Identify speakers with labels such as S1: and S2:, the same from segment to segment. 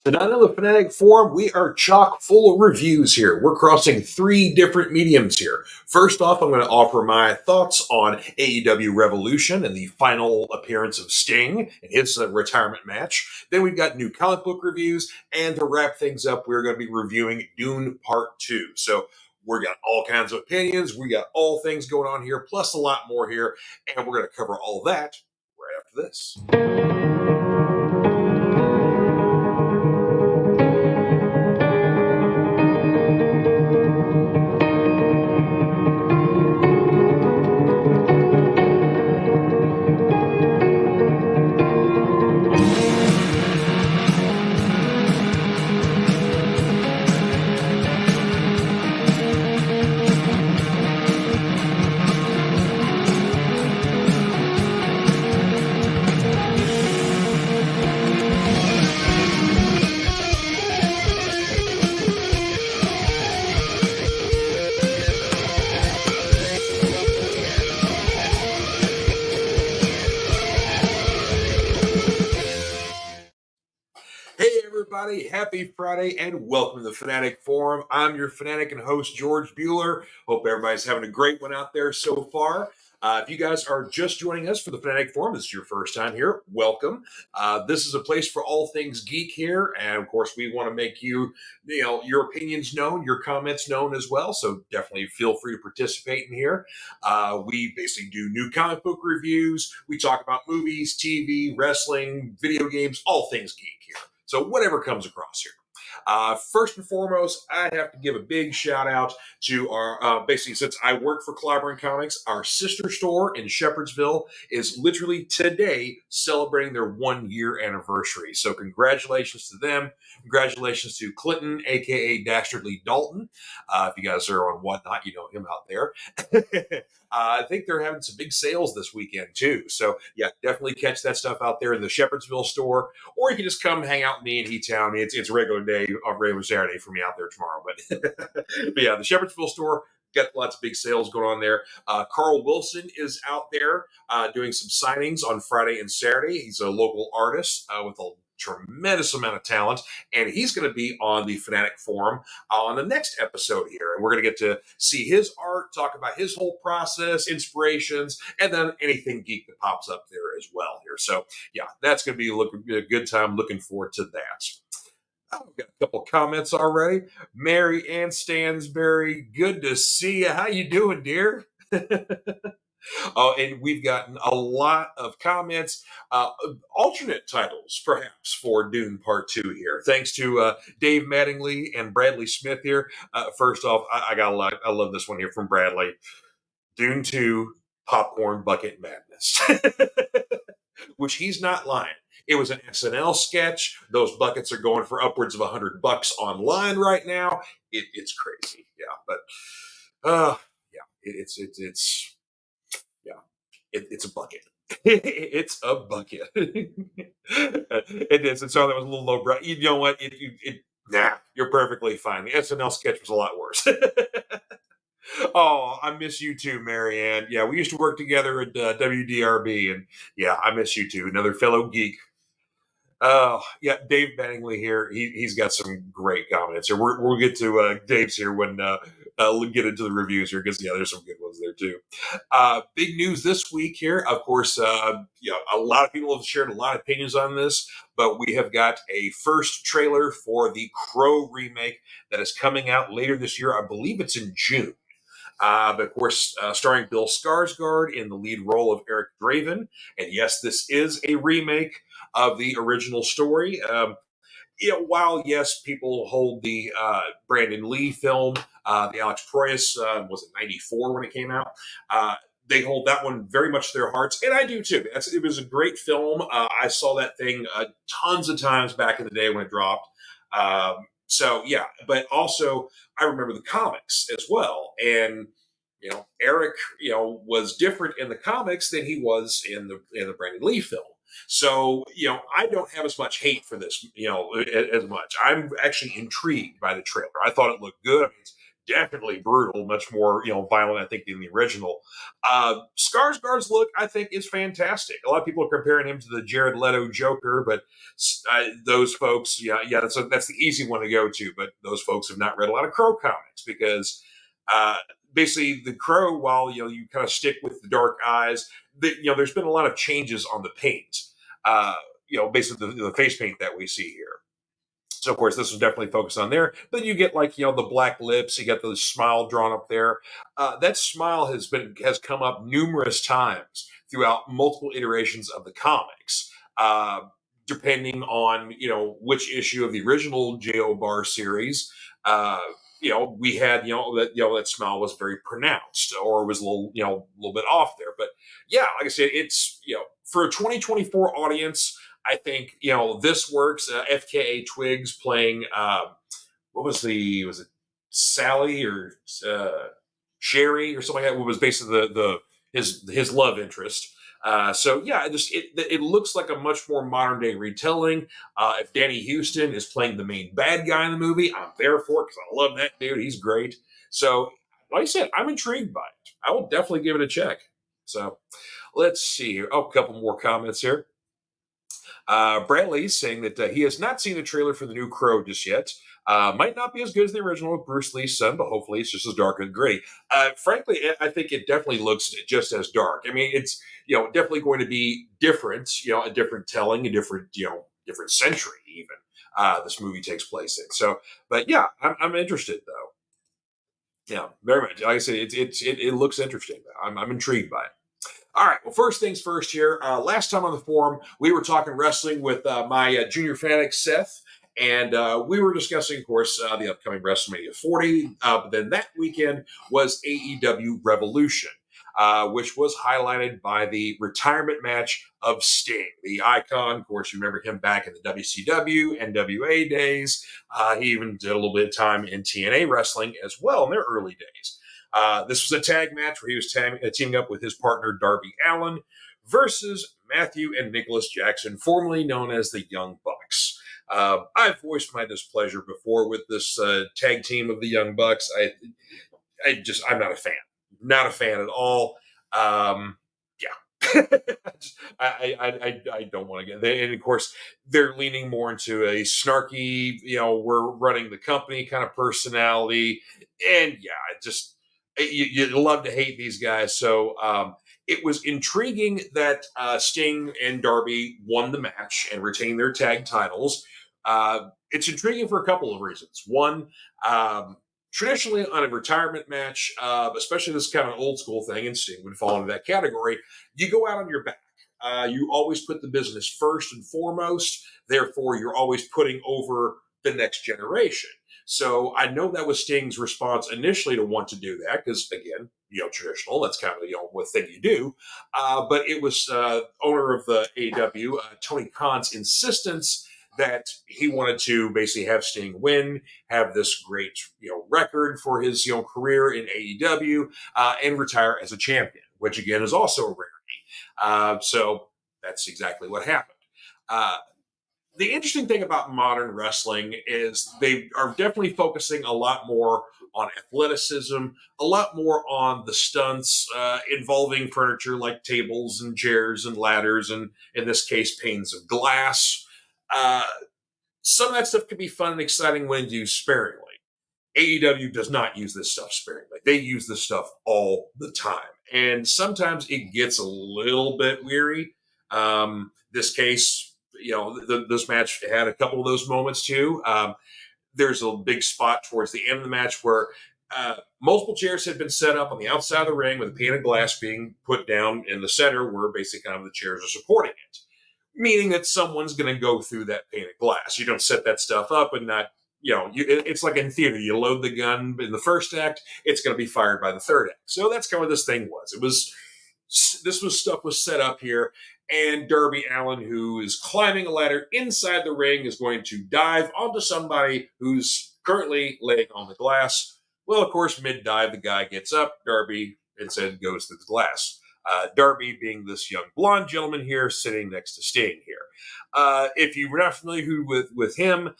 S1: Tonight on the Fanatic Forum, we are chock full of reviews here. We're crossing three different mediums here. First off, I'm going to offer my thoughts on AEW Revolution and the final appearance of Sting and his retirement match. Then we've got new comic book reviews, and to wrap things up, we're going to be reviewing Dune Part 2. So we got all kinds of opinions, we got all things going on here, plus a lot more here, and we're going to cover all that right after this. Hey everybody, happy Friday and welcome to the Fanatic Forum. I'm your Fanatic and host, George Buehler. Hope everybody's having a great one out there so far. If you guys are just joining us for the Fanatic Forum, this is your first time here, welcome. This is a place for all things geek here, and of course we want to make your opinions known, your comments known as well, so definitely feel free to participate in here. We basically do new comic book reviews, we talk about movies, TV, wrestling, video games, all things geek here. So whatever comes across here. First and foremost, I have to give a big shout out to our, basically since I work for Clobbering Comics, our sister store in Shepherdsville is literally today celebrating their 1 year anniversary. So congratulations to them. Congratulations to Clinton, aka Dastardly Dalton. If you guys are on Whatnot, you know him out there. I think they're having some big sales this weekend too. So yeah, definitely catch that stuff out there in the Shepherdsville store, or you can just come hang out with me in E-Town. It's a regular day, a regular Saturday for me out there tomorrow. But, but yeah, the Shepherdsville store got lots of big sales going on there. Carl Wilson is out there doing some signings on Friday and Saturday. He's a local artist with a tremendous amount of talent, and he's going to be on the Fanatic Forum on the next episode here, and we're going to get to see his art, talk about his whole process, inspirations, and then anything geek that pops up there as well here. So yeah, that's going to be a good time. Looking forward to that. Oh, we've got a couple comments already. Mary Ann Stansberry, good to see you. How you doing, dear? And we've gotten a lot of comments, alternate titles perhaps for Dune Part 2 here. Thanks to Dave Mattingly and Bradley Smith here. First off, I love this one here from Bradley. Dune 2 Popcorn Bucket Madness. Which he's not lying. It was an SNL sketch. Those buckets are going for upwards of $100 online right now. It's crazy. Yeah, but yeah, it's a bucket. It's a bucket. It is. And so that was a little low brow. You know what? Nah, you're perfectly fine. The SNL sketch was a lot worse. Oh, I miss you too, Marianne. Yeah, we used to work together at WDRB, and yeah, I miss you too. Another fellow geek. Yeah, Dave Mattingly here. He's got some great comments here. We'll get to Dave's here when we'll get into the reviews here because yeah, there's some good ones there too. Big news this week here. Of course, a lot of people have shared a lot of opinions on this, but we have got a first trailer for the Crow remake that is coming out later this year. I believe it's in June. But of course, starring Bill Skarsgård in the lead role of Eric Draven. And yes, this is a remake of the original story. While yes, people hold the Brandon Lee film, the Alex Proyas, was it 94 when it came out? They hold that one very much to their hearts, and I do too. It was a great film. I saw that thing tons of times back in the day when it dropped. So yeah, but also I remember the comics as well, and Eric, was different in the comics than he was in the Brandon Lee film. So I don't have as much hate for this, as much. I'm actually intrigued by the trailer. I thought it looked good. I mean, it's definitely brutal, much more violent, I think, than the original. Skarsgård's look, I think, is fantastic. A lot of people are comparing him to the Jared Leto Joker, but those folks, that's the easy one to go to. But those folks have not read a lot of Crow comics because uh, basically the Crow, while you kind of stick with the dark eyes, there's been a lot of changes on the paint. Uh, basically the face paint that we see here. So of course this was definitely focused on there. But you get like the black lips, you got the smile drawn up there. That smile has come up numerous times throughout multiple iterations of the comics. Depending on which issue of the original Jo Bar series, we had that smile was very pronounced or was a little bit off there. But yeah, like I said, it's for a 2024 audience. I think this works. FKA Twigs playing was it Sally or Sherry or something like that? What was basically his love interest. So yeah, it looks like a much more modern day retelling. If Danny Houston is playing the main bad guy in the movie, I'm there for it because I love that dude. He's great. So like I said, I'm intrigued by it. I will definitely give it a check. So let's see here. Oh, a couple more comments here. Bradley's saying that he has not seen the trailer for the new Crow just yet. Might not be as good as the original with Bruce Lee's son, but hopefully it's just as dark and gritty. Frankly, I think it definitely looks just as dark. I mean, it's definitely going to be different. A different telling, a different different century even. This movie takes place in. So, but yeah, I'm interested though. Yeah, very much. Like I said, it looks interesting. I'm intrigued by it. All right. Well, first things first here. Last time on the forum, we were talking wrestling with my junior fanatic, Seth. And we were discussing, of course, the upcoming WrestleMania 40. But then that weekend was AEW Revolution, which was highlighted by the retirement match of Sting, the icon. Of course, you remember him back in the WCW, NWA days. He even did a little bit of time in TNA wrestling as well in their early days. This was a tag match where he was teaming up with his partner Darby Allin versus Matthew and Nicholas Jackson, formerly known as the Young Bucks. I've voiced my displeasure before with this tag team of the Young Bucks. I'm not a fan. Not a fan at all. Yeah. I don't want to get there. And of course, they're leaning more into a snarky, we're running the company kind of personality. And yeah, you love to hate these guys. So it was intriguing that Sting and Darby won the match and retained their tag titles. It's intriguing for a couple of reasons. One, traditionally on a retirement match, especially this kind of old school thing, and Sting would fall into that category, you go out on your back. You always put the business first and foremost. Therefore, you're always putting over the next generation. So I know that was Sting's response initially to want to do that because, again, traditional. That's kind of what thing you do. But it was owner of the AEW, Tony Khan's insistence that he wanted to basically have Sting win, have this great record for his career in AEW, and retire as a champion, which again is also a rarity. So that's exactly what happened. The interesting thing about modern wrestling is they are definitely focusing a lot more on athleticism, a lot more on the stunts involving furniture like tables and chairs and ladders, and in this case, panes of glass. Some of that stuff can be fun and exciting when used sparingly. AEW does not use this stuff sparingly. They use this stuff all the time. And sometimes it gets a little bit weary. This case, this match had a couple of those moments too. There's a big spot towards the end of the match where multiple chairs had been set up on the outside of the ring with a pane of glass being put down in the center where basically kind of the chairs are supporting it. Meaning that someone's going to go through that pane of glass. You don't set that stuff up and not, it's like in theater. You load the gun in the first act, it's going to be fired by the third act. So that's kind of what this thing was. Stuff was set up here, and Darby Allin, who is climbing a ladder inside the ring, is going to dive onto somebody who's currently laying on the glass. Well, of course, mid-dive, the guy gets up, Darby instead goes through the glass. Darby being this young blonde gentleman here sitting next to Sting here. If you're not familiar with him,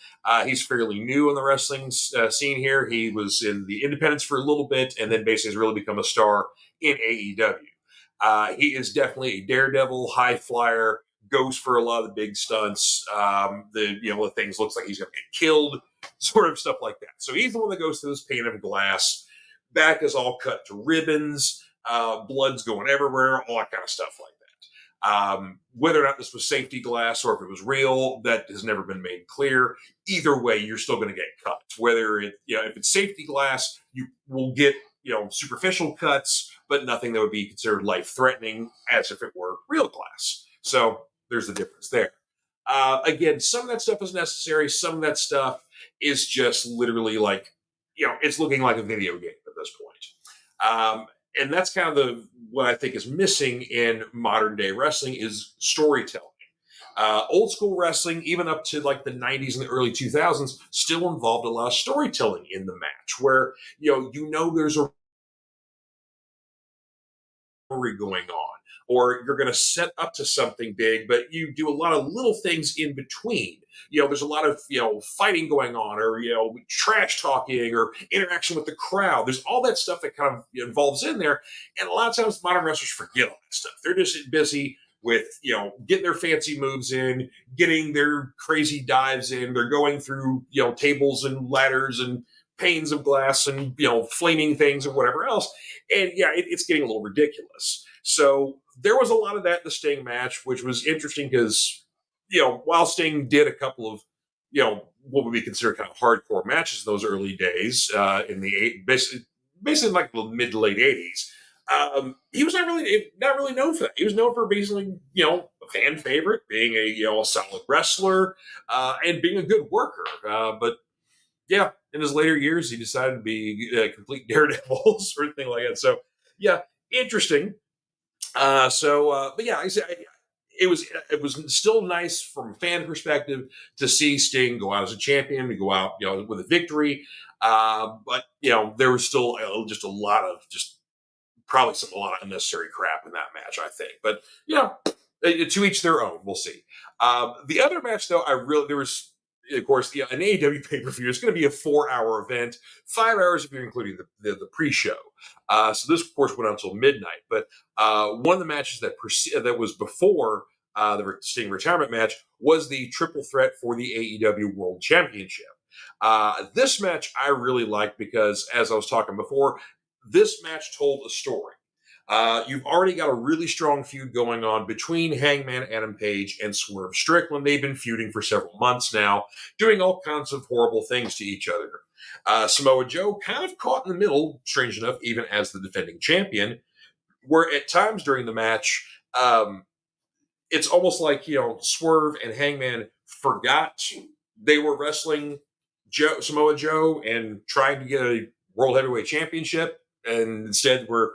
S1: he's fairly new in the wrestling scene here. He was in the independents for a little bit and then basically has really become a star in AEW. He is definitely a daredevil, high flyer, goes for a lot of the big stunts. The things looks like he's going to get killed, sort of stuff like that. So he's the one that goes through this pane of glass. Back is all cut to ribbons. Blood's going everywhere, all that kind of stuff like that. Whether or not this was safety glass or if it was real, that has never been made clear. Either way, you're still going to get cut. Whether if it's safety glass, you will get superficial cuts, but nothing that would be considered life-threatening as if it were real glass. So there's the difference there. Again, some of that stuff is necessary. Some of that stuff is just literally like, it's looking like a video game at this point. And that's kind of what I think is missing in modern day wrestling is storytelling. Old school wrestling, even up to like the 90s and the early 2000s, still involved a lot of storytelling in the match where, there's a story going on, or you're going to set up to something big, but you do a lot of little things in between. There's a lot of, fighting going on, or, trash talking or interaction with the crowd. There's all that stuff that kind of involves in there. And a lot of times modern wrestlers forget all that stuff. They're just busy with, getting their fancy moves in, getting their crazy dives in. They're going through, tables and ladders and panes of glass and, flaming things or whatever else. And yeah, it's getting a little ridiculous. So there was a lot of that in the Sting match, which was interesting because, while Sting did a couple of, what would be considered kind of hardcore matches in those early days in the basically like the mid to late 80s, he was not really known for that. He was known for basically, a fan favorite, being a solid wrestler, and being a good worker. But yeah, in his later years, he decided to be a complete daredevil sort of thing like that. So yeah, interesting. But yeah, it was still nice from a fan perspective to see Sting go out as a champion, to go out with a victory. But there was still just a lot of probably a lot of unnecessary crap in that match, I think. But to each their own. We'll see. The other match though, there was. Of course, an AEW pay-per-view is going to be a 4-hour event, 5 hours if you're including the pre-show. So this, of course, went on until midnight. But one of the matches that was before the Sting retirement match was the triple threat for the AEW World Championship. This match I really liked because, as I was talking before, this match told a story. You've already got a really strong feud going on between Hangman Adam Page and Swerve Strickland. They've been feuding for several months now, doing all kinds of horrible things to each other. Samoa Joe kind of caught in the middle, strange enough, even as the defending champion, where at times during the match, it's almost like, Swerve and Hangman forgot they were wrestling Samoa Joe and trying to get a World Heavyweight Championship, and instead were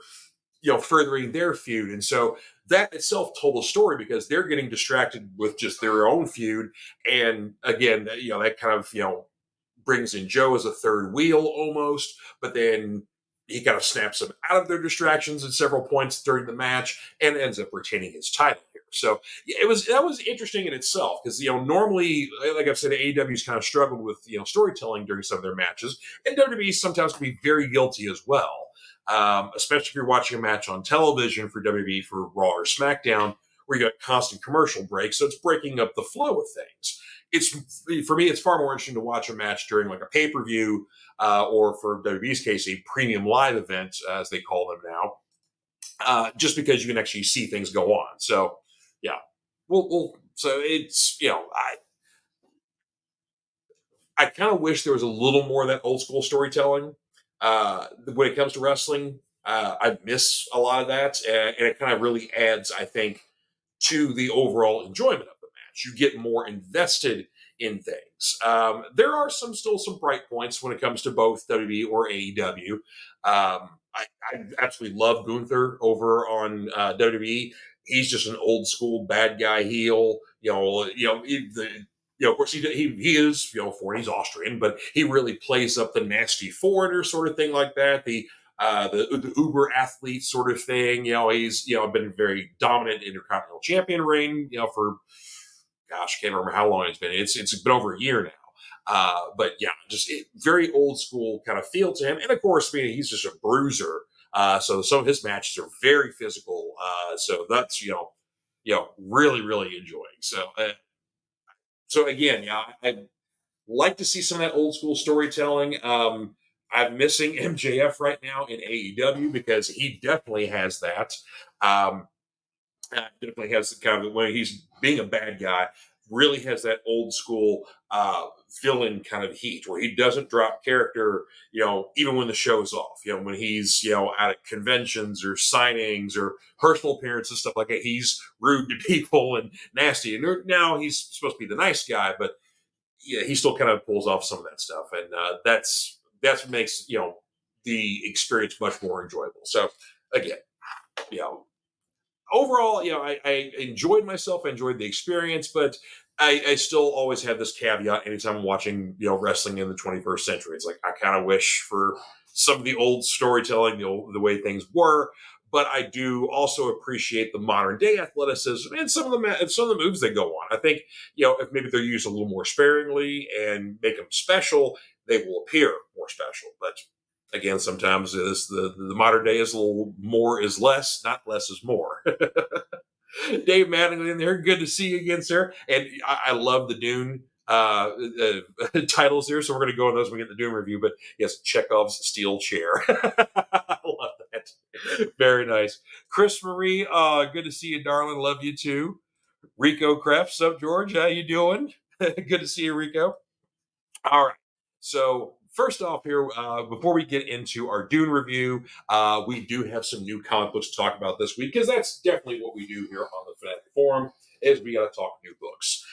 S1: furthering their feud. And so that itself told a story because they're getting distracted with just their own feud. And again, that kind of, brings in Joe as a third wheel almost, but then he kind of snaps them out of their distractions at several points during the match and ends up retaining his title here. So that was interesting in itself because, normally, like I've said, AEW's kind of struggled with, storytelling during some of their matches, and WWE sometimes can be very guilty as well. Especially if you're watching a match on television for WWE for Raw or SmackDown, where you got constant commercial breaks, so it's breaking up the flow of things. For me, it's far more interesting to watch a match during like a pay-per-view, or for WWE's case, a premium live event, as they call them now, just because you can actually see things go on. So, yeah, so it's I kind of wish there was a little more of that old school storytelling. When it comes to wrestling, I miss a lot of that, and it kind of really adds, I think, to the overall enjoyment of the match. You get more invested in things. There are still some bright points when it comes to both WWE or AEW. I absolutely love Gunther over on WWE. He's just an old school bad guy heel. Of course, he is, foreign, he's Austrian, but he really plays up the nasty foreigner sort of thing like that. The the uber athlete sort of thing. He's been very dominant intercontinental champion reign. For gosh, I can't remember how long it's been. It's been over a year now. But yeah, just very old school kind of feel to him. And of course, he's just a bruiser. So some of his matches are very physical. So that's, really, really enjoying. So again, I'd like to see some of that old school storytelling. I'm missing MJF right now in AEW because he definitely has that. Um, definitely has the kind of, when he's being a bad guy, really has that old school fill-in kind of heat where he doesn't drop character, even when the show's off. When he's at conventions or signings or personal appearances, stuff like that, he's rude to people and nasty. And now he's supposed to be the nice guy, but yeah, he still kind of pulls off some of that stuff, and that's what makes the experience much more enjoyable. So again, you know, overall, I enjoyed myself. I enjoyed the experience, but I still always have this caveat anytime I'm watching, wrestling in the 21st century. It's like, I kind of wish for some of the old storytelling, the way things were, but I do also appreciate the modern day athleticism and some of the moves that go on. I think, if maybe they're used a little more sparingly and make them special, they will appear more special. But again, sometimes the modern day is a little more is less, not less is more. Dave Mattingly in there. Good to see you again, sir. And I love the Dune titles here, so we're going to go on those when we get the Dune review. But yes, Chekhov's steel chair. I love that. Very nice. Chris Marie, good to see you, darling. Love you too. Rico Crafts, up, George? How you doing? Good to see you, Rico. All right. So first off here, before we get into our Dune review, we do have some new comic books to talk about this week because that's definitely what we do here on the Fanatic Forum is we got to talk new books.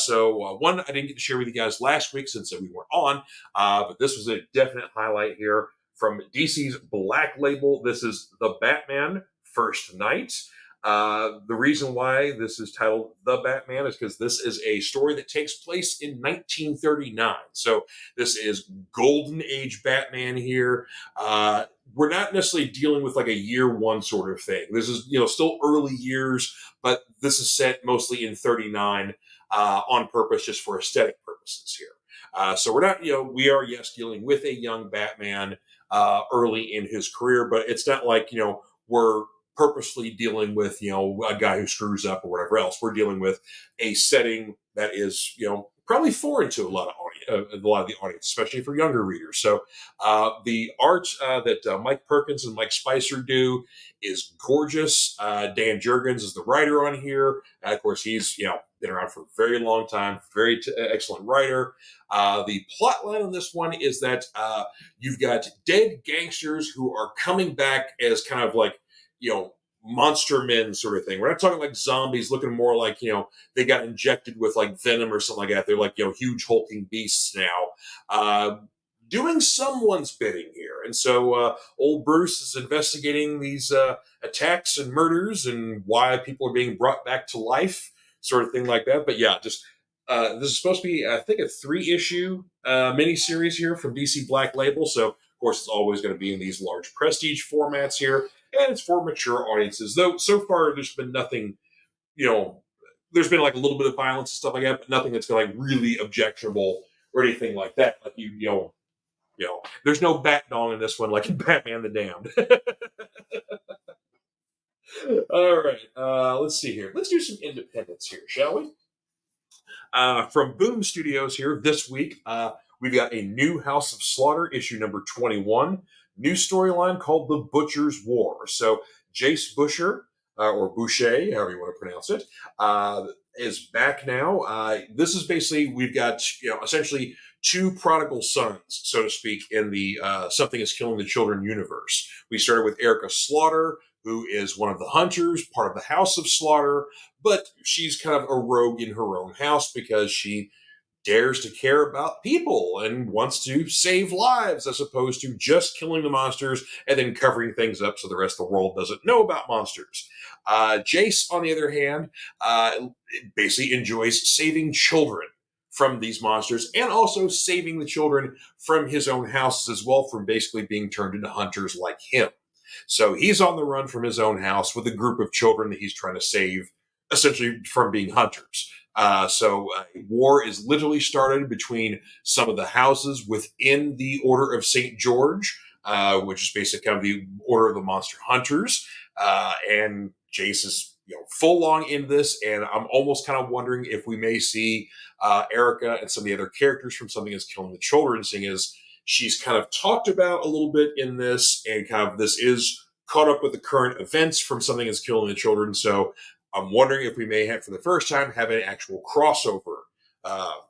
S1: So one I didn't get to share with you guys last week since we weren't on, but this was a definite highlight here from DC's Black Label. This is The Batman First Night. The reason why this is titled The Batman is because this is a story that takes place in 1939. So this is Golden Age Batman here. We're not necessarily dealing with like a year one sort of thing. This is, still early years, but this is set mostly in 39 on purpose just for aesthetic purposes here. So we're not, we are, yes, dealing with a young Batman early in his career, but it's not like, we're purposely dealing with, a guy who screws up or whatever else. We're dealing with a setting that is, probably foreign to a lot of the audience, especially for younger readers. So the art that Mike Perkins and Mike Spicer do is gorgeous. Dan Jurgens is the writer on here. Of course, he's, been around for a very long time, very excellent writer. The plot line on this one is that you've got dead gangsters who are coming back as kind of like, monster men sort of thing. We're not talking like zombies looking more like, they got injected with like venom or something like that. They're like, huge hulking beasts now, doing someone's bidding here. And so old Bruce is investigating these attacks and murders and why people are being brought back to life, sort of thing like that. But yeah, just this is supposed to be, I think, a 3-issue miniseries here from DC Black Label. So, of course, it's always going to be in these large prestige formats here. And it's for mature audiences. Though, so far, there's been nothing, there's been like a little bit of violence and stuff like that, but nothing that's been like really objectionable or anything like that. Like, there's no bat dong in this one like in Batman the Damned. All right. Let's see here. Let's do some independents here, shall we? From Boom Studios here this week, we've got a new House of Slaughter, issue number 21. New storyline called The Butcher's War. So Jace Busher, or Boucher, however you want to pronounce it, is back now. This is basically, we've got, essentially two prodigal sons, so to speak, in the Something is Killing the Children universe. We started with Erica Slaughter, who is one of the hunters, part of the House of Slaughter, but she's kind of a rogue in her own house because she dares to care about people and wants to save lives as opposed to just killing the monsters and then covering things up so the rest of the world doesn't know about monsters. Jace, on the other hand, basically enjoys saving children from these monsters, and also saving the children from his own houses as well, from basically being turned into hunters like him. So he's on the run from his own house with a group of children that he's trying to save, essentially from being hunters. War is literally started between some of the houses within the Order of St. George, which is basically kind of the Order of the Monster Hunters. And Jace is full long into this, and I'm almost kind of wondering if we may see Erica and some of the other characters from Something Is Killing the Children, seeing as she's kind of talked about a little bit in this, and kind of this is caught up with the current events from Something Is Killing the Children. So I'm wondering if we may have, for the first time, have an actual crossover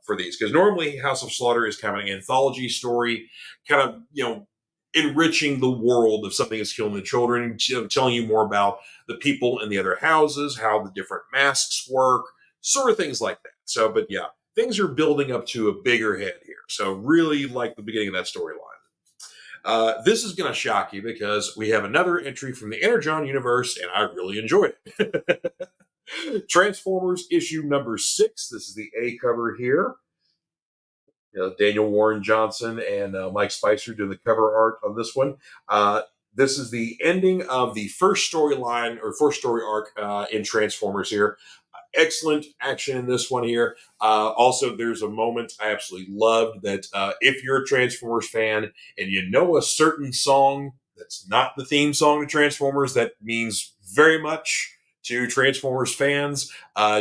S1: for these, because normally House of Slaughter is kind of an anthology story, kind of enriching the world of Something Is Killing the Children, telling you more about the people in the other houses, how the different masks work, sort of things like that. So, but yeah, things are building up to a bigger head here. So really like the beginning of that storyline. This is going to shock you because we have another entry from the Energon universe, and I really enjoyed it. Transformers issue number 6. This is the A cover here. Daniel Warren Johnson and Mike Spicer doing the cover art on this one. This is the ending of the first storyline or first story arc in Transformers here. Excellent action in this one here. Also, there's a moment I absolutely loved that if you're a Transformers fan and you know a certain song that's not the theme song to Transformers, that means very much to Transformers fans,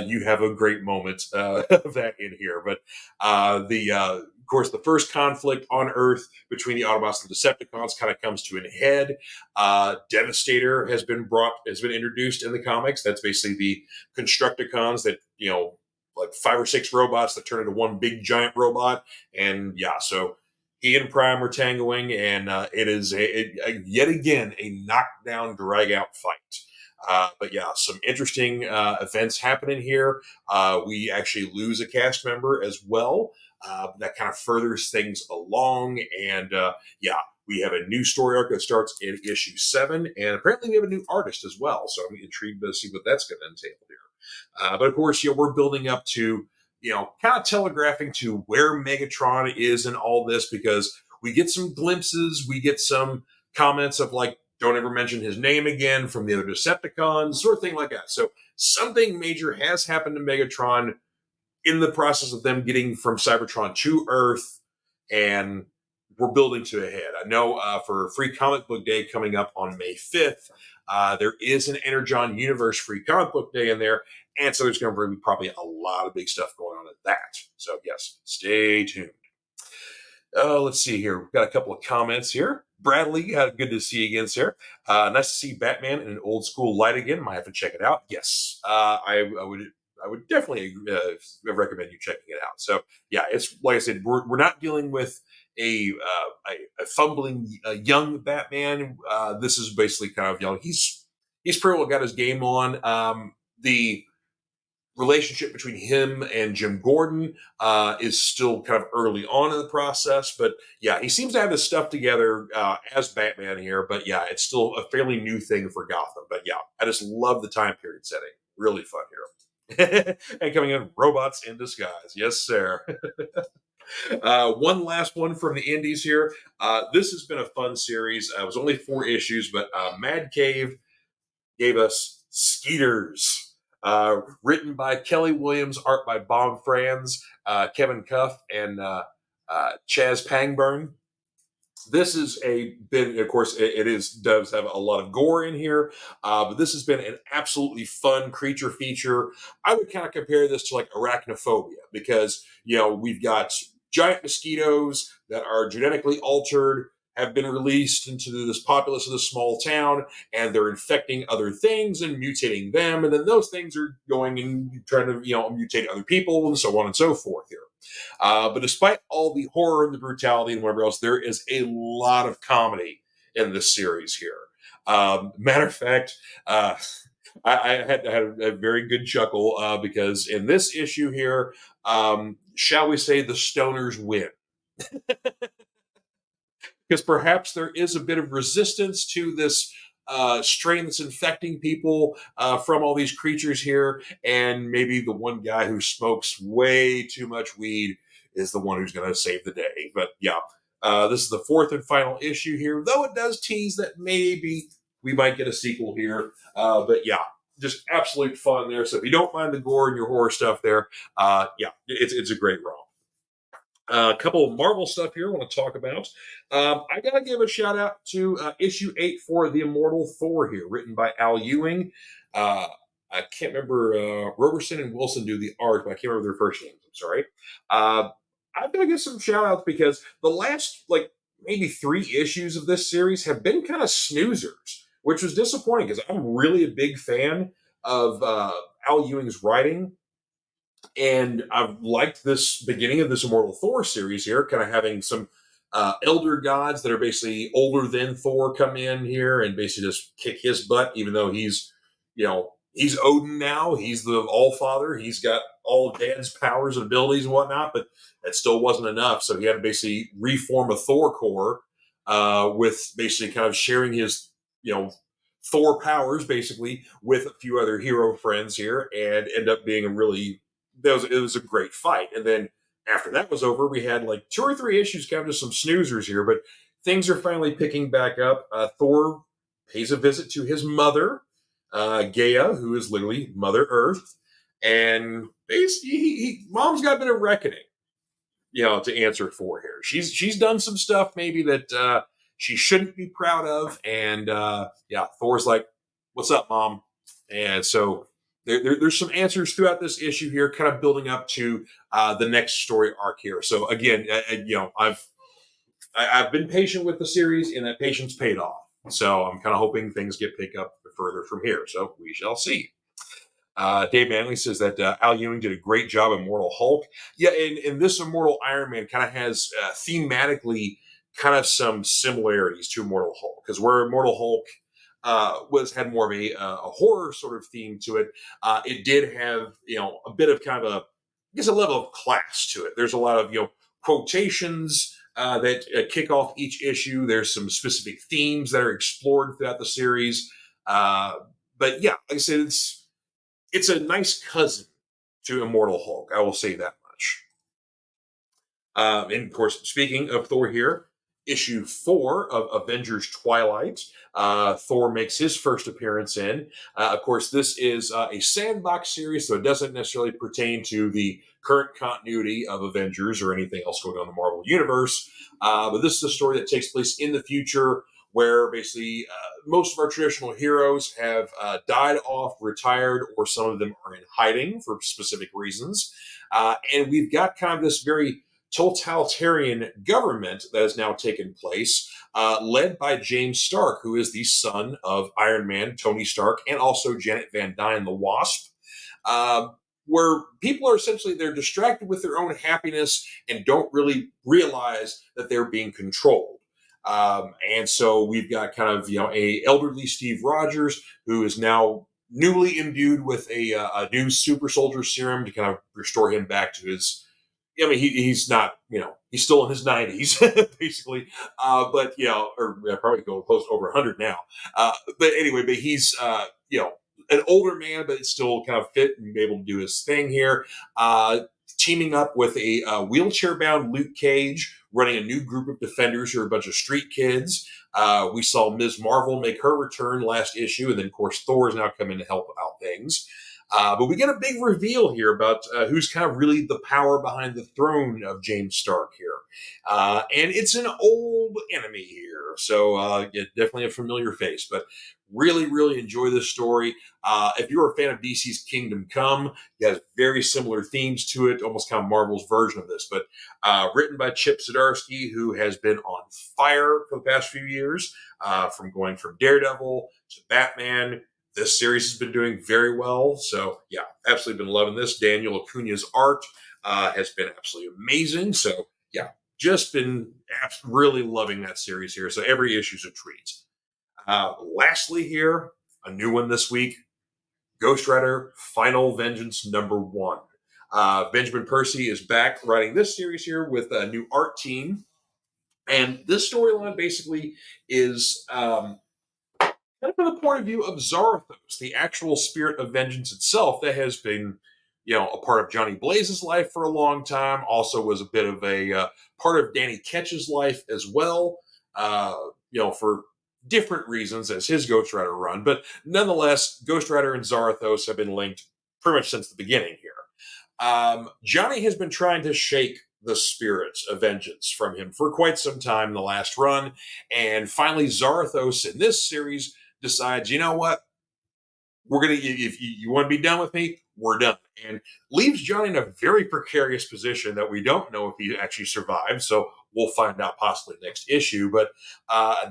S1: you have a great moment of that in here. But of course, the first conflict on Earth between the Autobots and the Decepticons kind of comes to an head. Devastator has been introduced in the comics. That's basically the Constructicons that, like 5 or 6 robots that turn into one big giant robot. And yeah, so he and Prime are tangoing, and it is yet again a knockdown, drag-out fight. But yeah, some interesting events happening here. We actually lose a cast member as well. That kind of furthers things along. And we have a new story arc that starts in issue 7. And apparently we have a new artist as well. So I'm intrigued to see what that's going to entail here. But of course, we're building up to, kind of telegraphing to where Megatron is in all this, because we get some glimpses, we get some comments of like, don't ever mention his name again from the other Decepticons, sort of thing like that. So something major has happened to Megatron in the process of them getting from Cybertron to Earth, and we're building to a head. I know for Free Comic Book Day coming up on May 5th, there is an Energon Universe Free Comic Book Day in there, and so there's going to be probably a lot of big stuff going on at that. So yes, stay tuned. Let's see here. We've got a couple of comments here. Bradley, good to see you again, sir. Nice to see Batman in an old school light again. Might have to check it out. Yes, I would definitely recommend you checking it out. So yeah, it's like I said, we're not dealing with a fumbling young Batman. This is basically kind of he's pretty well got his game on. The relationship between him and Jim Gordon is still kind of early on in the process, but yeah, he seems to have his stuff together as Batman here. But yeah, it's still a fairly new thing for Gotham. But yeah, I just love the time period setting. Really fun here. And coming in, robots in disguise. Yes, sir. One last one from the indies here. This has been a fun series. It was only 4 issues, but Mad Cave gave us Skeeters. Written by Kelly Williams, art by Bob Franz, Kevin Cuff, and Chaz Pangburn. This is of course, does have a lot of gore in here, but this has been an absolutely fun creature feature. I would kind of compare this to like Arachnophobia, because, we've got giant mosquitoes that are genetically altered, have been released into this populace of this small town, and they're infecting other things and mutating them. And then those things are going and trying to, mutate other people, and so on and so forth here. But despite all the horror and the brutality and whatever else, there is a lot of comedy in this series here. Matter of fact, I had a very good chuckle because in this issue here, shall we say, the stoners win. Because perhaps there is a bit of resistance to this strain that's infecting people from all these creatures here, and maybe the one guy who smokes way too much weed is the one who's going to save the day. But yeah, this is the fourth and final issue here, though it does tease that maybe we might get a sequel here. But yeah, just absolute fun there. So if you don't mind the gore and your horror stuff there, yeah, it's a great romp. A couple of Marvel stuff here I want to talk about. I got to give a shout out to issue 8 for The Immortal Thor here, written by Al Ewing. I can't remember, Roberson and Wilson do the art, but I can't remember their first names. I'm sorry. I've got to give some shout outs because the last, like, maybe 3 issues of this series have been kind of snoozers, which was disappointing because I'm really a big fan of Al Ewing's writing. And I've liked this beginning of this Immortal Thor series here, kind of having some elder gods that are basically older than Thor come in here and basically just kick his butt, even though he's, he's Odin now. He's the All Father. He's got all of Dad's powers and abilities and whatnot, but that still wasn't enough. So he had to basically reform a Thor Corps with basically kind of sharing his, Thor powers basically with a few other hero friends here, and end up being it was a great fight. And then after that was over, we had like 2 or 3 issues, kind of just some snoozers here, but things are finally picking back up. Thor pays a visit to his mother, Gaia, who is literally Mother Earth, and basically, Mom's got a bit of reckoning, to answer for here. She's done some stuff maybe that she shouldn't be proud of, and Thor's like, "What's up, Mom?" And so there's some answers throughout this issue here, kind of building up to the next story arc here. So again, I've been patient with the series, and that patience paid off. So I'm kind of hoping things get picked up further from here. So we shall see. Dave Manley says that Al Ewing did a great job in Immortal Hulk. Yeah, and this Immortal Iron Man kind of has thematically kind of some similarities to Immortal Hulk, because where Immortal Hulk had more of a horror sort of theme to it. It did have a bit of kind of a level of class to it. There's a lot of quotations that kick off each issue. There's some specific themes that are explored throughout the series. But yeah, like I said, it's a nice cousin to Immortal Hulk. I will say that much. And of course, speaking of Thor here, issue 4 of Avengers Twilight, Thor makes his first appearance in. Of course, this is a sandbox series, so it doesn't necessarily pertain to the current continuity of Avengers or anything else going on in the Marvel Universe. But this is a story that takes place in the future, where basically most of our traditional heroes have died off, retired, or some of them are in hiding for specific reasons. And we've got kind of this very totalitarian government that has now taken place, led by James Stark, who is the son of Iron Man, Tony Stark, and also Janet Van Dyne, the Wasp, where people are essentially, they're distracted with their own happiness and don't really realize that they're being controlled. And so we've got kind of, a elderly Steve Rogers, who is now newly imbued with a new super soldier serum to kind of restore him back to his, he's not, he's still in his 90s, basically. But, or probably going close to over 100 now. But anyway, he's, an older man, but still kind of fit and able to do his thing here. Teaming up with a wheelchair-bound Luke Cage, running a new group of defenders who are a bunch of street kids. We saw Ms. Marvel make her return last issue, and then, of course, Thor has now come in to help out things. But we get a big reveal here about who's kind of really the power behind the throne of James Stark here. And it's an old enemy here, so definitely a familiar face. But really, really enjoy this story. If you're a fan of DC's Kingdom Come, it has very similar themes to it, almost kind of Marvel's version of this. But written by Chip Zdarsky, who has been on fire for the past few years, from going from Daredevil to Batman. This series has been doing very well. So, yeah, absolutely been loving this. Daniel Acuna's art has been absolutely amazing. So, yeah, just been really loving that series here. So, every issue's a treat. Lastly here, a new one this week, Ghost Rider Final Vengeance #1. Benjamin Percy is back writing this series here with a new art team. And this storyline basically is... And from the point of view of Zarathos, the actual spirit of vengeance itself, that has been, a part of Johnny Blaze's life for a long time. Also was a bit of a part of Danny Ketch's life as well. Uh, for different reasons as his Ghost Rider run, but nonetheless, Ghost Rider and Zarathos have been linked pretty much since the beginning here. Johnny has been trying to shake the spirit of vengeance from him for quite some time in the last run, and finally Zarathos in this series decides, you know what, we're gonna, if you want to be done with me, we're done, and leaves Johnny in a very precarious position that we don't know if he actually survived. So we'll find out possibly next issue. But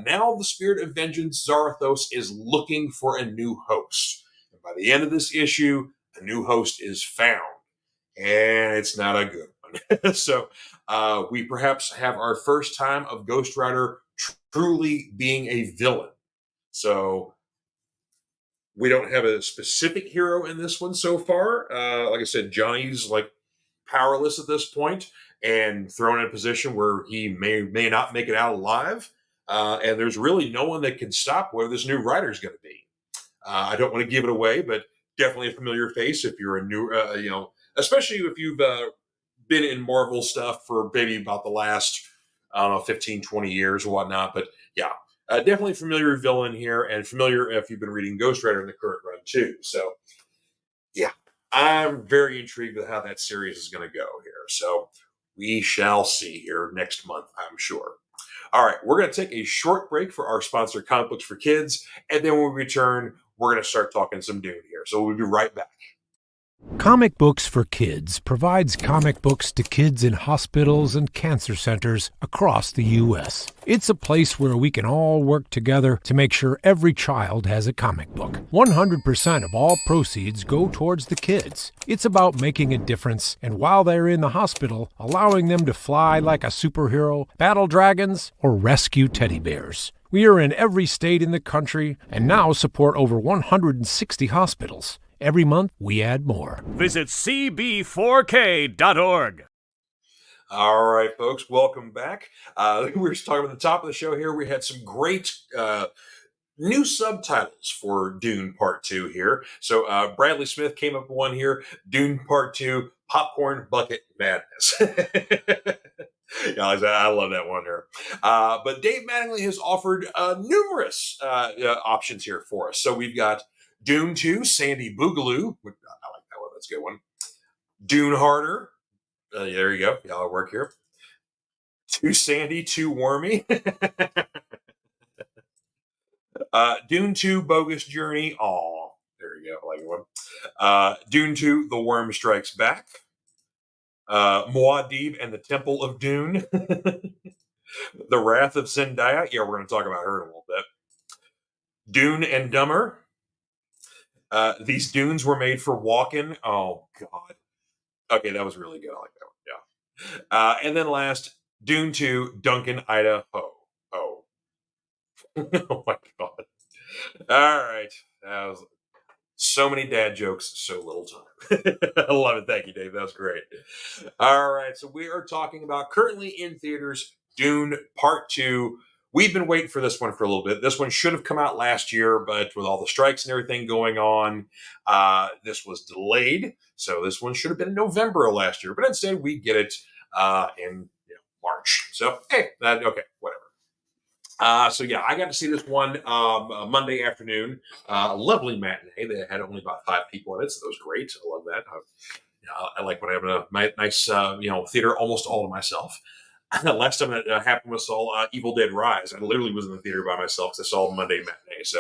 S1: now the spirit of vengeance, Zarathos, is looking for a new host, and by the end of this issue, a new host is found, and it's not a good one. So we perhaps have our first time of Ghost Rider truly being a villain. So we don't have a specific hero in this one so far. Like I said, Johnny's like powerless at this point and thrown in a position where he may not make it out alive. And there's really no one that can stop where this new rider is going to be. I don't want to give it away, but definitely a familiar face if you're a new, especially if you've been in Marvel stuff for maybe about the last, I don't know, 15, 20 years or whatnot. But yeah, definitely familiar villain here, and familiar if you've been reading Ghost Rider in the current run too. So yeah, I'm very intrigued with how that series is going to go here. So we shall see here next month, I'm sure. All right, we're going to take a short break for our sponsor, Comic Books for Kids, and then when we return, we're going to start talking some Dune here. So we'll be right back.
S2: Comic Books for Kids provides comic books to kids in hospitals and cancer centers across the U.S. It's a place where we can all work together to make sure every child has a comic book. 100% of all proceeds go towards the kids. It's about making a difference, and while they're in the hospital, allowing them to fly like a superhero, battle dragons, or rescue teddy bears. We are in every state in the country and now support over 160 hospitals. Every month, we add more.
S3: Visit cb4k.org.
S1: All right, folks, welcome back. We were just talking about the top of the show here. We had some great new subtitles for Dune Part 2 here. So Bradley Smith came up with one here, Dune Part 2, Popcorn Bucket Madness. Yeah, I love that one there. But Dave Mattingly has offered numerous options here for us. So we've got Dune 2, Sandy Boogaloo. I like that one. That's a good one. Dune Harder. There you go. Y'all work here. Too Sandy, Too Wormy. Dune 2, Bogus Journey. Aw, there you go. I like one. Dune 2, The Worm Strikes Back. Muad'Dib and the Temple of Dune. The Wrath of Zendaya. Yeah, we're going to talk about her in a little bit. Dune and Dumber. These dunes were made for walking. Oh, God. Okay, that was really good. I like that one. Yeah. And then last, Dune 2, Duncan, Idaho. Oh. Oh, my God. All right. That was so many dad jokes, so little time. I love it. Thank you, Dave. That was great. All right. So we are talking about currently in theaters, Dune Part 2. We've been waiting for this one for a little bit. This one should have come out last year, but with all the strikes and everything going on, this was delayed. So this one should have been in November of last year, but instead we get it in March. So, hey, okay, whatever. So yeah, I got to see this one Monday afternoon. Lovely matinee. They had only about 5 people in it, so that was great. I love that. I like when I have a nice theater almost all to myself. Last time that happened was saw Evil Dead Rise. I literally was in the theater by myself because I saw Monday matinee. So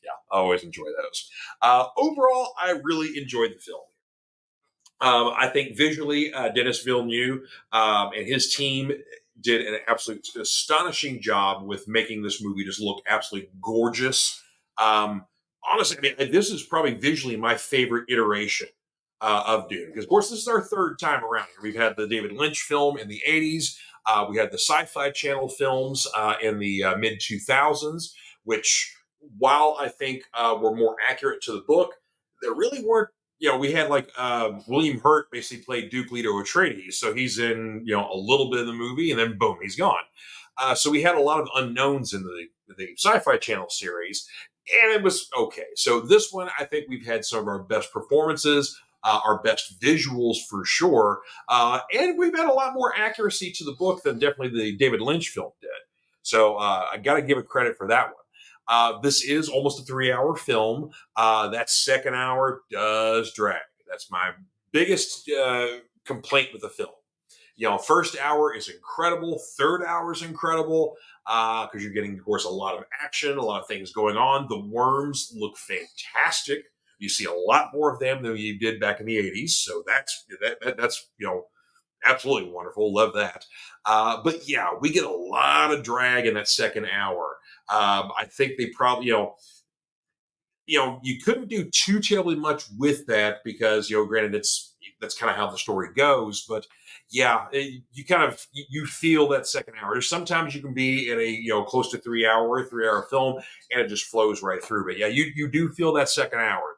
S1: yeah, I always enjoy those. Overall, I really enjoyed the film. I think visually, Denis Villeneuve and his team did an absolute astonishing job with making this movie just look absolutely gorgeous. Honestly, I mean, this is probably visually my favorite iteration of Dune, because of course this is our third time around here. We've had the David Lynch film in the 80s. We had the Sci-Fi Channel films in the mid 2000s, which, while I think were more accurate to the book, they really weren't. We had like William Hurt basically played Duke Leto Atreides, so he's in a little bit of the movie, and then boom, he's gone. So we had a lot of unknowns in the Sci-Fi Channel series. and it was okay. So this one, I think we've had some of our best performances, our best visuals for sure, and we've had a lot more accuracy to the book than definitely the David Lynch film did. So I got to give it credit for that one. This is almost a 3-hour film. That second hour does drag. That's my biggest complaint with the film. First hour is incredible. Third hour is incredible because you're getting, of course, a lot of action, a lot of things going on. The worms look fantastic. You see a lot more of them than you did back in the 80s. So that's absolutely wonderful. Love that. But yeah, we get a lot of drag in that second hour. I think they probably, you couldn't do too terribly much with that because, granted, that's kind of how the story goes. But yeah, you feel that second hour. There's sometimes you can be in a close to 3-hour film and it just flows right through. But yeah, you do feel that second hour.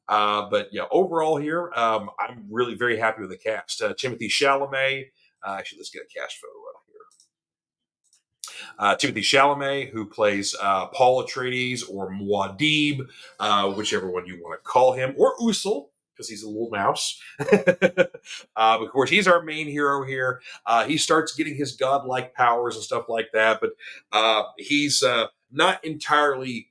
S1: But yeah, overall here, I'm really very happy with the cast. Timothy Chalamet. Actually, let's get a cast photo up here. Timothy Chalamet, who plays Paul Atreides or Muad'Dib, whichever one you want to call him, or Usul, because he's a little mouse. Of course, he's our main hero here. He starts getting his godlike powers and stuff like that, but he's not entirely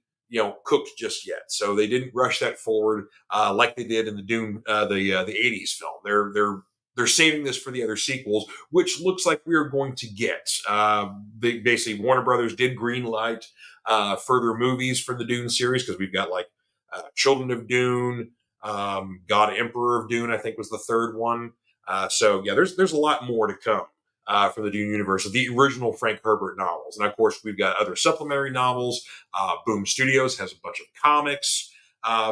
S1: cooked just yet. So they didn't rush that forward like they did in the Dune, the '80s film. They're saving this for the other sequels, which looks like we are going to get. Basically, Warner Brothers did greenlight further movies for the Dune series because we've got like Children of Dune, God Emperor of Dune, I think was the third one. So yeah, there's a lot more to come from the Dune universe, the original Frank Herbert novels, and of course we've got other supplementary novels. Boom Studios has a bunch of comics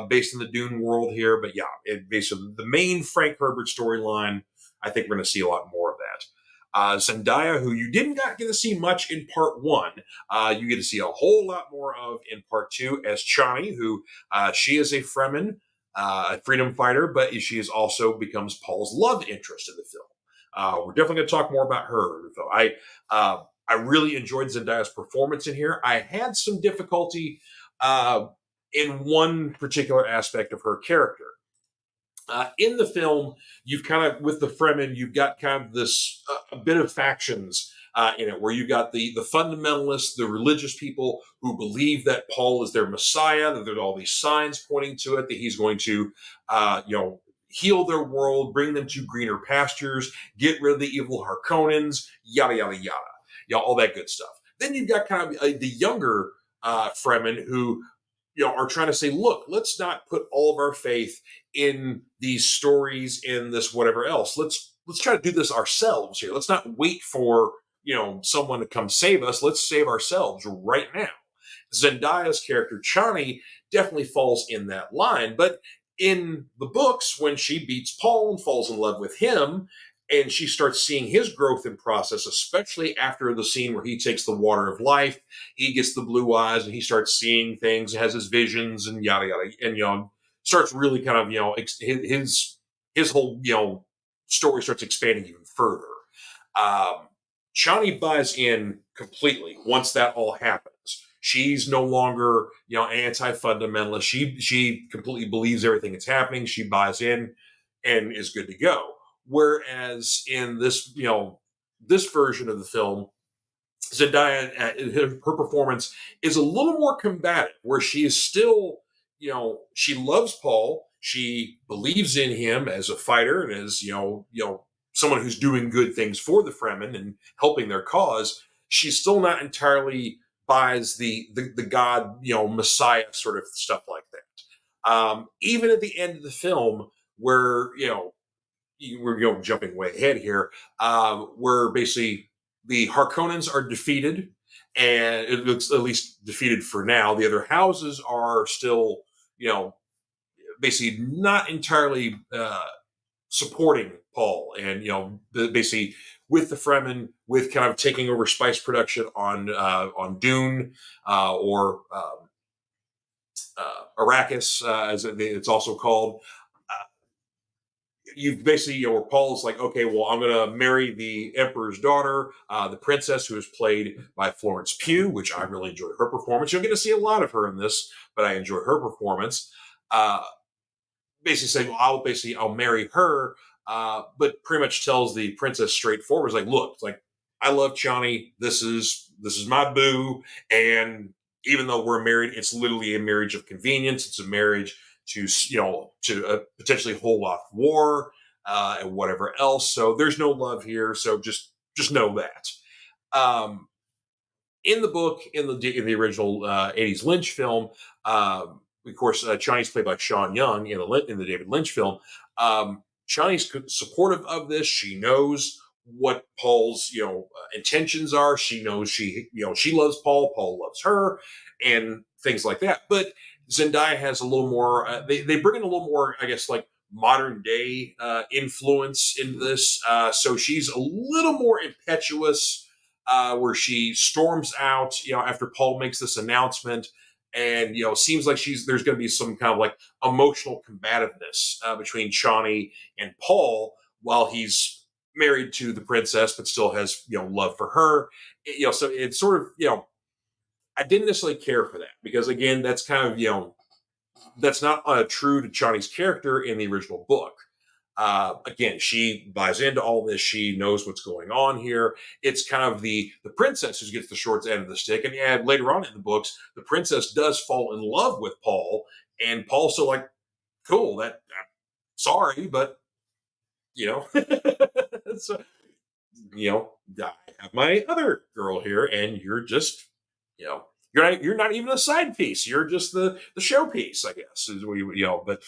S1: based in the Dune world here, but yeah, basically the main Frank Herbert storyline. I think we're going to see a lot more of that. Zendaya, who you didn't get to see much in part one, you get to see a whole lot more of in part two as Chani, who she is a Fremen, a freedom fighter, but she is also becomes Paul's love interest in the film. We're definitely going to talk more about her. I really enjoyed Zendaya's performance in here. I had some difficulty in one particular aspect of her character. In the film, you've kind of, with the Fremen, you've got kind of this a bit of factions in it, where you've got the fundamentalists, the religious people who believe that Paul is their Messiah, that there's all these signs pointing to it, that he's going to, heal their world, bring them to greener pastures, get rid of the evil Harkonnens, yada, yada, yada. All that good stuff. Then you've got kind of the younger Fremen who are trying to say, look, let's not put all of our faith in these stories, in this whatever else. Let's try to do this ourselves here. Let's not wait for someone to come save us. Let's save ourselves right now. Zendaya's character Chani definitely falls in that line, but in the books, when she beats Paul and falls in love with him, and she starts seeing his growth and process, especially after the scene where he takes the water of life, he gets the blue eyes and he starts seeing things, has his visions and yada yada, and starts really kind of his whole story starts expanding even further. Chani buys in completely once that all happens. She's no longer anti-fundamentalist. She completely believes everything that's happening. She buys in and is good to go. Whereas in this, this version of the film, Zendaya, her performance is a little more combative, where she is still, she loves Paul, she believes in him as a fighter and as someone who's doing good things for the Fremen and helping their cause. She's still not entirely buys the God, Messiah sort of stuff like that. Even at the end of the film, where we're jumping way ahead here, where basically the Harkonnens are defeated, and it looks at least defeated for now. The other houses are still, basically not entirely supporting Paul, and basically with the Fremen, with kind of taking over spice production on Dune or Arrakis, as it's also called. you've basically, where Paul's like, okay, well, I'm going to marry the emperor's daughter, the princess, who is played by Florence Pugh, which I really enjoy her performance. You're going to see a lot of her in this, but I enjoy her performance. Basically saying, well, I'll marry her, but pretty much tells the princess straightforward, like, look, like, I love Chani. This is my boo, and even though we're married, it's literally a marriage of convenience. It's a marriage to potentially hold off war and whatever else. So there's no love here. So just know that. In the book, in the original 80s Lynch film, of course, Chani's played by Sean Young in the David Lynch film. Chani's supportive of this. She knows what Paul's intentions are. She knows she loves Paul. Paul loves her, and things like that. But Zendaya has a little more. They bring in a little more, I guess, like modern day influence in this. So she's a little more impetuous. Where she storms out, after Paul makes this announcement, and seems like there's going to be some kind of like emotional combativeness between Chani and Paul while he's married to the princess, but still has love for her. So it's sort of I didn't necessarily care for that because again, that's kind of that's not true to Chani's character in the original book. Again, she buys into all this. She knows what's going on here. It's kind of the princess who gets the short end of the stick. And later on in the books, the princess does fall in love with Paul, and Paul's so like, cool. Sorry, but so, I have my other girl here, and you're just, you're not even a side piece. You're just the showpiece, I guess. Is what but.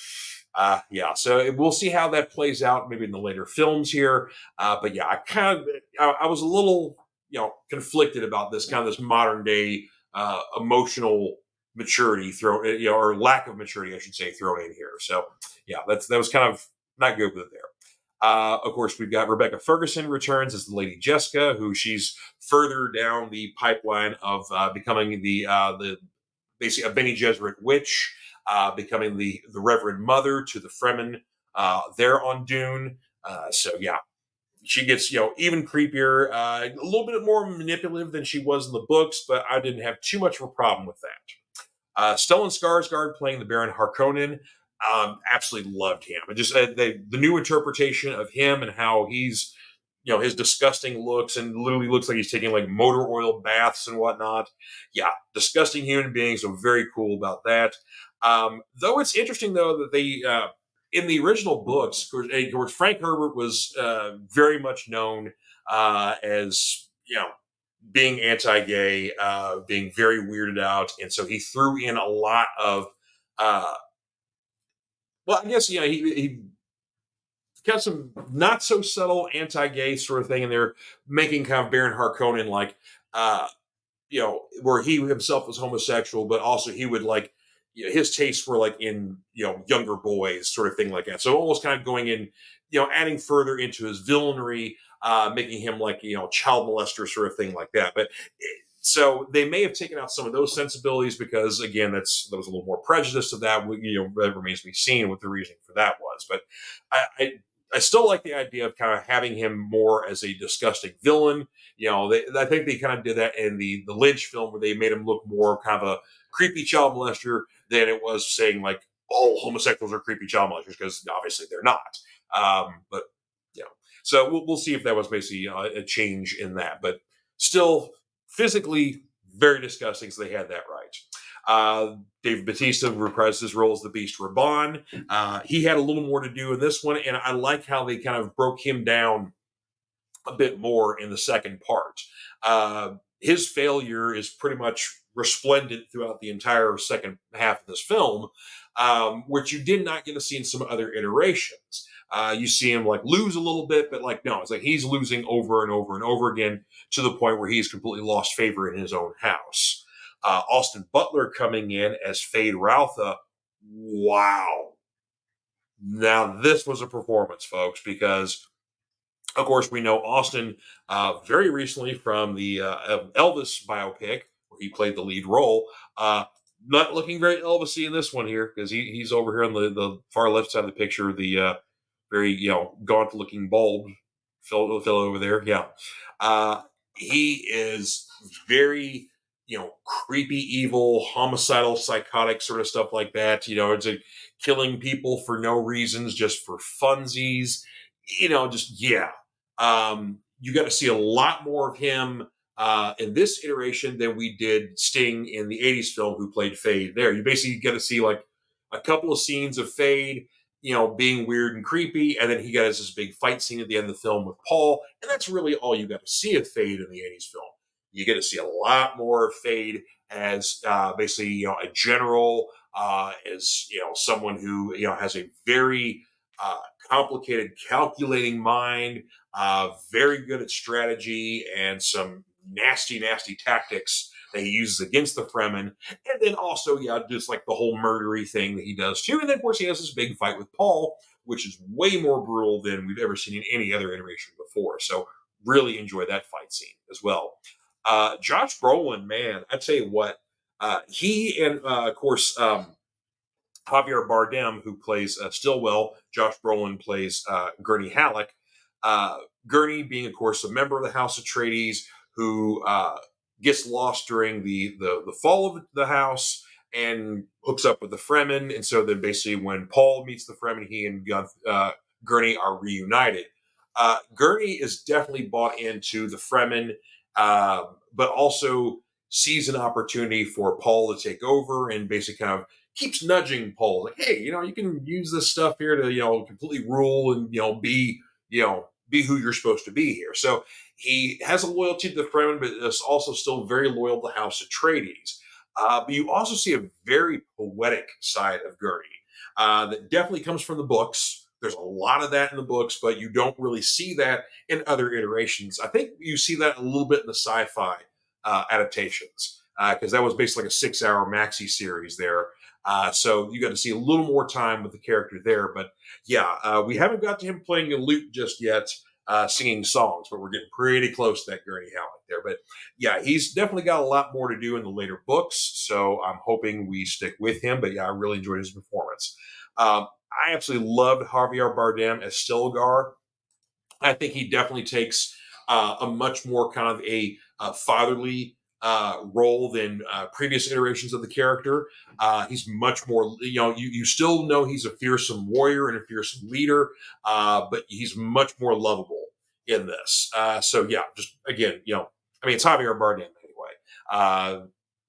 S1: Yeah, so we'll see how that plays out maybe in the later films here. But yeah, I was a little, conflicted about this kind of this modern day emotional maturity thrown, or lack of maturity, I should say, thrown in here. So yeah, that was kind of not good with it there. Of course, we've got Rebecca Ferguson returns as the Lady Jessica, who she's further down the pipeline of becoming the basically a Bene Gesserit witch. Becoming the Reverend Mother to the Fremen there on Dune. So yeah, she gets even creepier, a little bit more manipulative than she was in the books, but I didn't have too much of a problem with that. Stellan Skarsgård playing the Baron Harkonnen. Absolutely loved him. And just the new interpretation of him and how he's his disgusting looks and literally looks like he's taking like motor oil baths and whatnot. Yeah, disgusting human being. So very cool about that. Though it's interesting though that they in the original books, of course Frank Herbert was very much known as being anti-gay, being very weirded out, and so he threw in a lot of well, I guess he got some not so subtle anti-gay sort of thing in there, making kind of Baron Harkonnen like, where he himself was homosexual, but also he would like, his tastes were like in, younger boys sort of thing like that. So almost kind of going in, adding further into his villainy, making him like, child molester sort of thing like that. But so they may have taken out some of those sensibilities because again, there was a little more prejudice to that. That remains to be seen what the reasoning for that was. But I still like the idea of kind of having him more as a disgusting villain. I think they kind of did that in the Lynch film where they made him look more kind of a creepy child molester than it was saying like all homosexuals are creepy child molesters, because obviously they're not. But so we'll see if that was basically a change in that. But still, physically very disgusting. So they had that right. Dave Bautista reprised his role as the Beast Raban. He had a little more to do in this one, and I like how they kind of broke him down a bit more in the second part. His failure is pretty much resplendent throughout the entire second half of this film, which you did not get to see in some other iterations. You see him like lose a little bit, but like, no, it's like he's losing over and over and over again to the point where he's completely lost favor in his own house. Austin Butler coming in as Fade Routha. Wow. Now this was a performance, folks, because of course we know Austin very recently from the Elvis biopic where he played the lead role. Not looking very Elvis-y in this one here, because he's over here on the far left side of the picture, the very gaunt looking bulb fellow over there. Yeah, uh, he is very creepy, evil, homicidal, psychotic sort of stuff like that. It's a killing people for no reasons, just for funsies. Just yeah. You got to see a lot more of him in this iteration than we did Sting in the '80s film, who played Fade. There, you basically get to see like a couple of scenes of Fade, being weird and creepy, and then he got this big fight scene at the end of the film with Paul, and that's really all you got to see of Fade in the '80s film. You get to see a lot more of Fade as basically a general, as someone who has a very complicated, calculating mind, very good at strategy and some nasty, nasty tactics that he uses against the Fremen. And then also, just like the whole murdery thing that he does too. And then, of course, he has this big fight with Paul, which is way more brutal than we've ever seen in any other iteration before. So really enjoy that fight scene as well. Josh Brolin, man, I tell you what, he and, of course, Javier Bardem, who plays Stillwell. Josh Brolin plays Gurney Halleck. Gurney being, of course, a member of the House Atreides who gets lost during the fall of the house and hooks up with the Fremen. And so then basically when Paul meets the Fremen, he and Gurney are reunited. Gurney is definitely bought into the Fremen, but also sees an opportunity for Paul to take over and basically kind of keeps nudging Paul, like, hey, you can use this stuff here to, completely rule and, be who you're supposed to be here. So he has a loyalty to the Fremen, but is also still very loyal to House Atreides. But you also see a very poetic side of Gurney that definitely comes from the books. There's a lot of that in the books, but you don't really see that in other iterations. I think you see that a little bit in the sci-fi adaptations, because that was basically like a 6-hour maxi series there. So you got to see a little more time with the character there. But yeah, we haven't got to him playing a lute just yet, singing songs, but we're getting pretty close to that Gurney Halleck there. But yeah, he's definitely got a lot more to do in the later books. So I'm hoping we stick with him. But yeah, I really enjoyed his performance. I absolutely loved Javier Bardem as Stilgar. I think he definitely takes a much more kind of a fatherly role than previous iterations of the character. He's much more, you still know he's a fearsome warrior and a fearsome leader, but he's much more lovable in this. So yeah, just again, it's Javier Bardem anyway.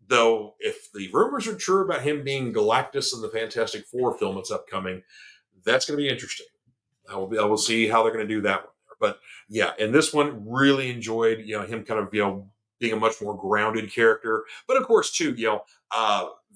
S1: Though if the rumors are true about him being Galactus in the Fantastic Four film that's upcoming, that's going to be interesting. I will see how they're going to do that one. But yeah, in this one, really enjoyed him kind of being a much more grounded character. But of course, too,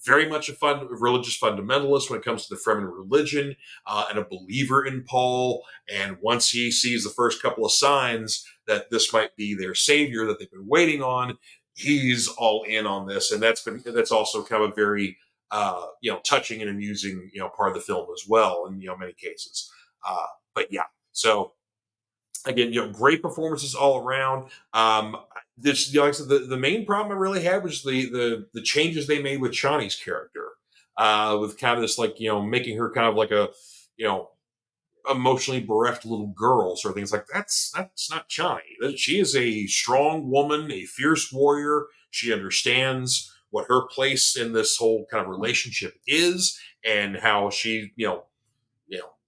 S1: very much a religious fundamentalist when it comes to the Fremen religion, and a believer in Paul. And once he sees the first couple of signs that this might be their savior that they've been waiting on, he's all in on this. And that's also kind of a very touching and amusing part of the film as well in many cases. But yeah, so again, great performances all around. This, like I said, the main problem I really had was the changes they made with Chani's character, with kind of this making her kind of like a emotionally bereft little girl sort of things. Like that's not Chani. She is a strong woman, a fierce warrior. She understands what her place in this whole kind of relationship is, and how she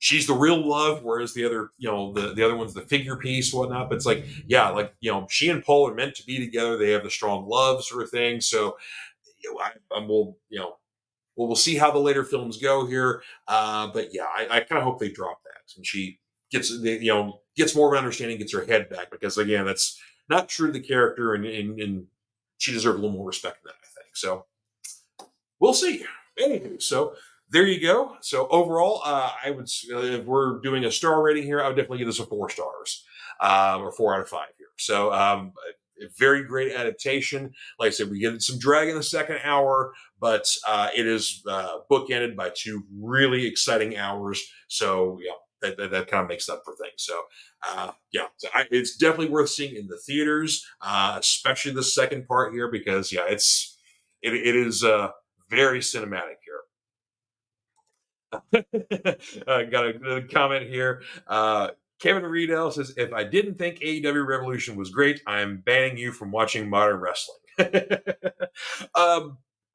S1: she's the real love, whereas the other, the other one's the figure piece, whatnot. But it's like, yeah, like, she and Paul are meant to be together. They have the strong love sort of thing. So we'll see how the later films go here. But yeah, I kind of hope they drop that and she gets more of an understanding, gets her head back, because again, that's not true to the character, and she deserves a little more respect than that, I think. So we'll see. Anywho, so there you go. So overall, I would, if we're doing a star rating here, I would definitely give this a 4 stars, or 4 out of 5 here. So a very great adaptation. Like I said, we get some drag in the second hour, but it is bookended by 2 really exciting hours. So yeah, that kind of makes up for things. So yeah, so it's definitely worth seeing in the theaters, especially the second part here, because yeah, it is very cinematic here. Got a comment here. Kevin Riedel says, if I didn't think AEW Revolution was great, I'm banning you from watching modern wrestling.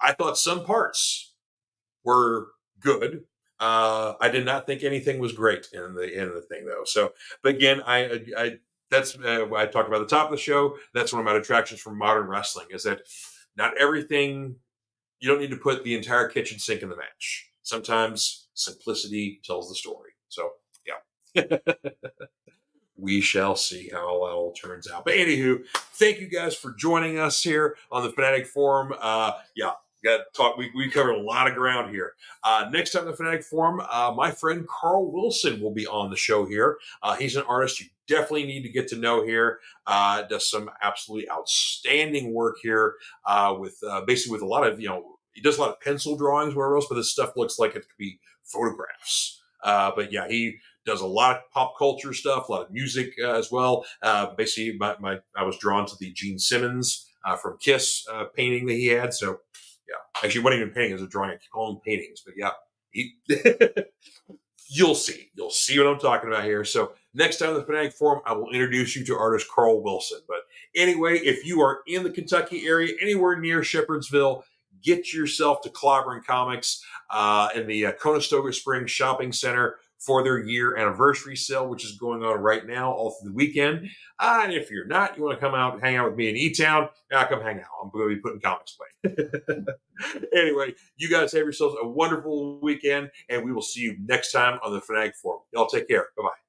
S1: I thought some parts were good. I did not think anything was great in the thing though. So, but again, I that's what I talked about at the top of the show. That's one of my detractions from modern wrestling is that not everything. You don't need to put the entire kitchen sink in the match. Sometimes simplicity tells the story. So, yeah. We shall see how it all turns out. But anywho, thank you guys for joining us here on the Fanatic Forum. Yeah, got to talk. We covered a lot of ground here. Next time on the Fanatic Forum, my friend Carl Wilson will be on the show here. He's an artist you definitely need to get to know here. Does some absolutely outstanding work here with basically with a lot of, he does a lot of pencil drawings where else, but this stuff looks like it could be photographs. But yeah, he does a lot of pop culture stuff, a lot of music as well. Basically, I was drawn to the Gene Simmons from Kiss painting that he had. So, yeah, actually, wasn't even painting; it was a drawing. I call them paintings, but yeah, you'll see what I'm talking about here. So next time on the Fanatic Forum, I will introduce you to artist Carl Wilson. But anyway, if you are in the Kentucky area, anywhere near Shepherdsville, get yourself to Clobbering Comics in the Conestoga Springs Shopping Center for their year anniversary sale, which is going on right now all through the weekend. And if you're not, you want to come out and hang out with me in E-Town, come hang out. I'm going to be putting comics away. Anyway, you guys have yourselves a wonderful weekend, and we will see you next time on the Fanatic Forum. Y'all take care. Bye-bye.